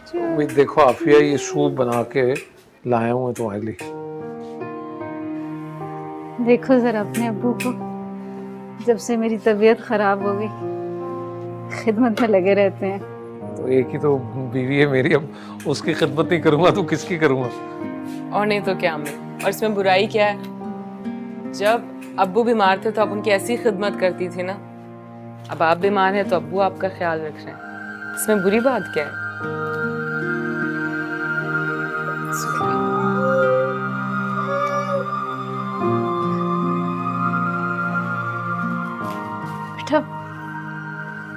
भाई देखो आफिया, ये सूप बना के लाया हूँ मैं तुम्हारे लिए। देखो जरा अपने अब्बू को, जब से मेरी तबीयत खराब हो गई खिदमत में लगे रहते हैं। तो एक ही तो बीवी है मेरी, अब उसकी खिदमत नहीं करूंगा तो किसकी करूंगा? और नहीं तो क्या अम्मी, और इसमें बुराई क्या है? जब अब्बू बीमार थे तो आप उनकी ऐसी खिदमत करती थी ना, अब आप बीमार हैं तो अब्बू आपका ख्याल रख रहे हैं, इसमें बुरी बात क्या है? बेटा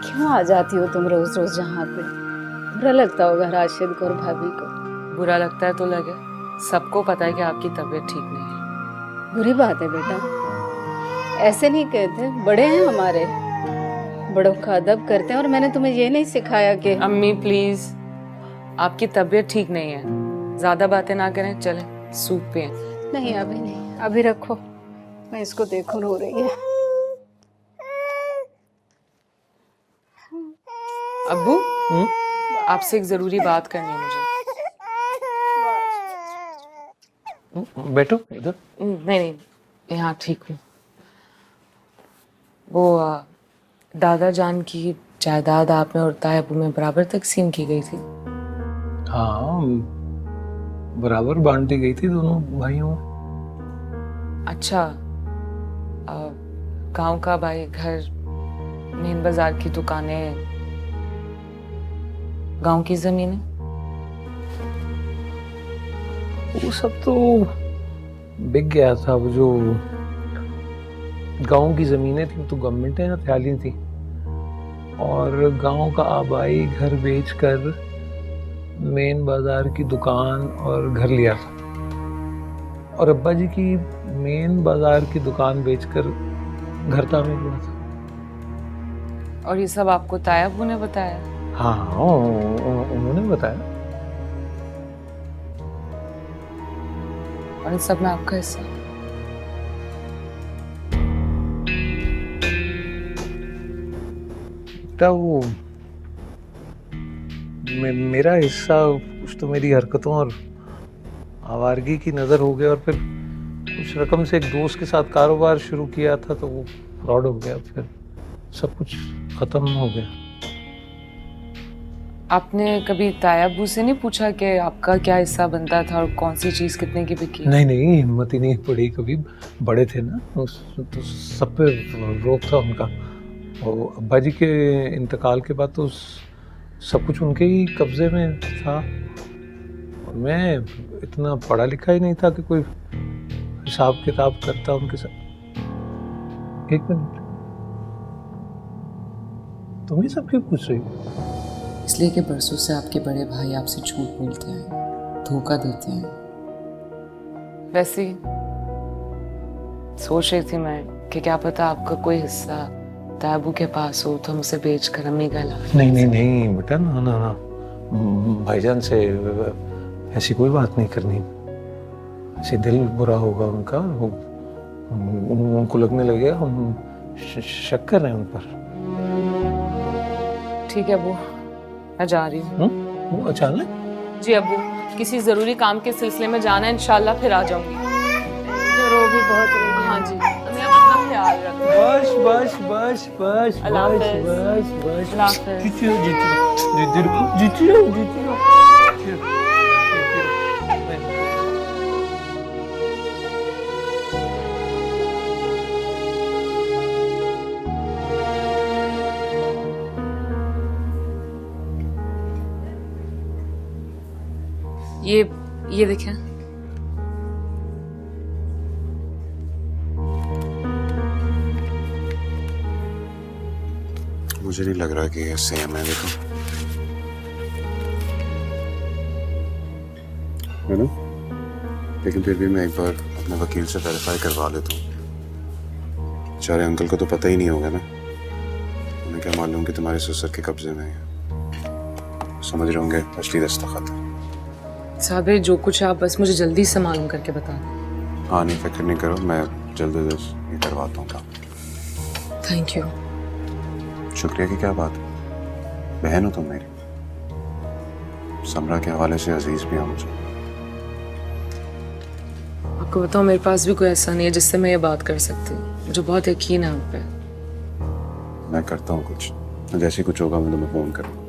क्यों आ जाती हो तुम रोज रोज यहाँ पे? बुरा लगता होगा राशिद को और भाभी को। बुरा लगता है तो लगे, सबको पता है कि आपकी तबीयत ठीक नहीं है। बुरी बात है बेटा, ऐसे नहीं कहते, बड़े हैं हमारे, बड़ों का अदब करते हैं। और मैंने तुम्हें ये नहीं सिखाया कि अम्मी प्लीज, आपकी तबीयत ठीक नहीं है, ज्यादा बातें ना करें, चलें सूप पिएं। नहीं अभी नहीं, अभी रखो, मैं इसको देखूं रो रही है। अब्बू आपसे एक जरूरी बात करनी है मुझे। बैठो इधर। नहीं नहीं, यहाँ ठीक हूँ। वो दादा जान की जायदाद आप में और तायबू में बराबर तकसीम की गई थी। हाँ, बराबर बांटी गई थी दोनों भाइयों में। अच्छा, गांव का भाई घर, मेन बाजार की दुकानें, गांव की जमीनें, वो सब तो बिक गया था। वो जो गांव की जमीनें थी वो तो गवर्नमेंट ने हथियाली थी, और गांव का आबाई घर बेचकर मेन बाजार की दुकान और घर लिया था, और अब्बा जी की मेन बाजार की दुकान बेचकर घर तामीर हुआ था। और ये सब आपको तायबू ने बताया? हाँ, उन्होंने बताया। और इन सब में आपका हिस्सा? बेटा वो मेरा हिस्सा कुछ तो मेरी हरकतों और आवारगी की नज़र हो गया, और फिर कुछ रकम से एक दोस्त के साथ कारोबार शुरू किया था तो वो फ्रॉड हो गया, फिर सब कुछ ख़त्म हो गया। आपने कभी तायाबू से नहीं पूछा कि आपका क्या हिस्सा बनता था और कौन सी चीज कितने की बिकी? नहीं, हिम्मत ही नहीं पड़ी कभी। बड़े थे ना, तो सब पे रोक था उनका। और अब्बा जी के इंतकाल के बाद तो सब कुछ उनके ही कब्जे में था, और मैं इतना पढ़ा लिखा ही नहीं था कि कोई हिसाब किताब करता उनके साथ। एक मिनट, तुम ही सब क्यों पूछ रही हो? इसलिए कि बरसों से आपके बड़े भाई आपसे झूठ बोलते हैं, धोखा देते हैं। वैसे ही सोच रही थी मैं कि क्या पता आपका कोई हिस्सा ताबू के पास हो तो हम उसे बेचकर अम्मी का इलाज। नहीं बेटा, ना, भाईजान से ऐसी कोई बात नहीं करनी। ऐसे दिल बुरा होगा उनका, उनको लगने लगेगा हम शक कर रहे हैं उन पर। ठीक है अबू, मैं जा रही हूँ। अचानक? जी अबू, किसी जरूरी काम के सिलसिले में जाना है, इंशाल्लाह फिर आ जाऊंगी। रो भी बहुत रही है। हाँ जी, मैं अपना ख्याल रखूंगी। बस। अल्लाह हाफिज़। अल्लाह हाफिज़। जीती रहो। ये देखें। मुझे नहीं लग रहा कि ये सेम है, देखो है ना, लेकिन फिर भी मैं एक बार अपने वकील से वेरीफाई करवा लेता हूँ। बेचारे अंकल को तो पता ही नहीं होगा ना, उन्हें क्या मालूम कि तुम्हारे ससुर के कब्जे में है। समझ रहे होंगे असली दस्तखत है। साहब जो कुछ आप बस मुझे जल्दी से मालूम करके बता दें। हाँ नहीं, फिक्र नहीं करो, मैं जल्द अज जल्द ये करवाता हूँ काम। Thank you. शुक्रिया की क्या बात है, बहन हो तुम मेरी। समरा के हवाले से अजीज भी हैं मुझे। आपको बताओ, मेरे पास भी कोई ऐसा नहीं है जिससे मैं ये बात कर सकती हूँ। मुझे बहुत यकीन है उन पे। मैं करता हूँ कुछ, जैसे कुछ होगा मैं तुम्हें फोन करूँगा।